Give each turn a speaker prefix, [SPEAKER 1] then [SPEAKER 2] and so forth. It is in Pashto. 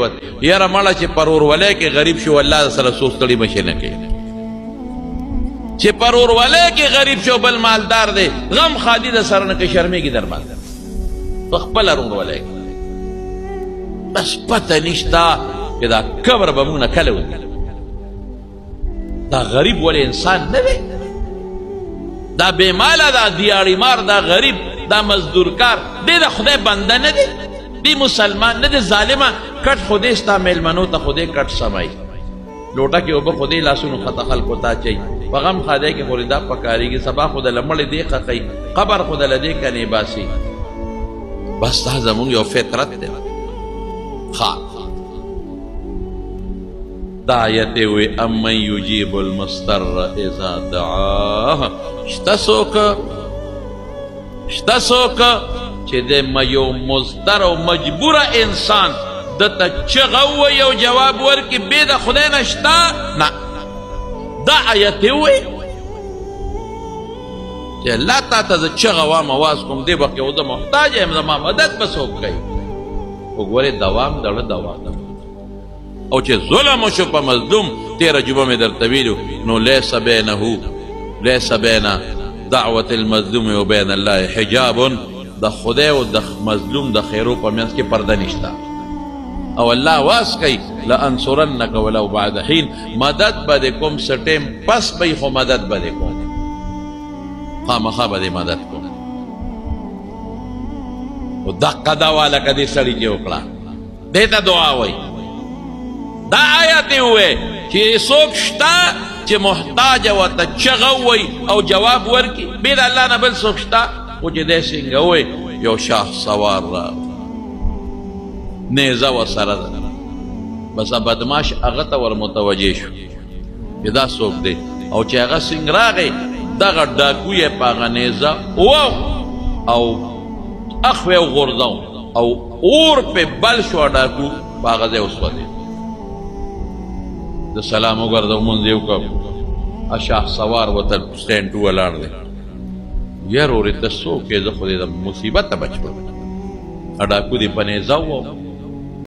[SPEAKER 1] پریوت یاره مړه چې پر ورولۍ کې غریب شو الله سره څوک ستړي مشي نه کوي چې پر ورولۍ کې غریب شو بل مالدار دی غم خادي د سره نه کوي شرمېږي در باندې په خپله ورولۍ کې بس پته نشته چې دا قبر به موږ نه کله وکړو دا غریب ولې انسان نه دی دا بېماله دا دیاړي مار دا غریب دا مزدورکار دی د خدای بنده نه دی دی مسلمان نه دی ظالمه کټ خدای ستا میلمنو ته خدای کټ سمای لوټه کې اوبه خدای لاسونو خطه خلکو ته اچوي په غم خدای کې خو دا پکارېږي سبا خو د لمړې دی خښوي قبر خو د له دې کنې باسي بس دا زمونږ یو فطرت دی دا آیت وی امن یجیب المضطر اذا دعاه شته څوک چې د یو مضطر او مجبوره انسان دته چغه ووایي او جواب ورکړي بې د خدای نه شته نه دا آیت وی چې الله تا ته زه چغه وام اواز کوم دې وخت کې زه محتاج یم زما مدد به څوک کوي خو ګورې دوام دړه دوام او چې ظلم وشو په مظلوم تیره جمعه مې درته ویلو نو لیس بین دعوة المظلوم و بین الله حجاب د خدای او د مظلوم د خیرو په منځ کې پرده نشته او الله واس کوي لانصرنک ولو بعد حین مدد به دې کوم څه ټیم پس به خو مدد به دې کوم خامخا به دې مدد کوم او دقه دوا لکه دې سړي چې وکړه دې ته دعا وایي دا آیت ہوئے چې څوک شته چې محتاج ورته چغه ووایي او جواب ورکړي بې د الله نه بل څوک شته خو چې دی څنګه ووایي یو شاه سوار راغی نیزه ورسره ده بس بدماش هغه ته ور متوجه شو چې دا څوک دی او چې هغه څنګه راغی دغه ډاکو یې په هغه نیزه وو او اخ یې وغورځاو او اور پې بل شو ډاکو په هغه ځای وسوځېد د سلام وګرځه لمونځ یې وکړ شاه سوار ورته سټینډ ولاړ دی یار ورې ته څوک یې زه خو دې د مصیبت ته بچ کړم ډاکو دې په نیزه وو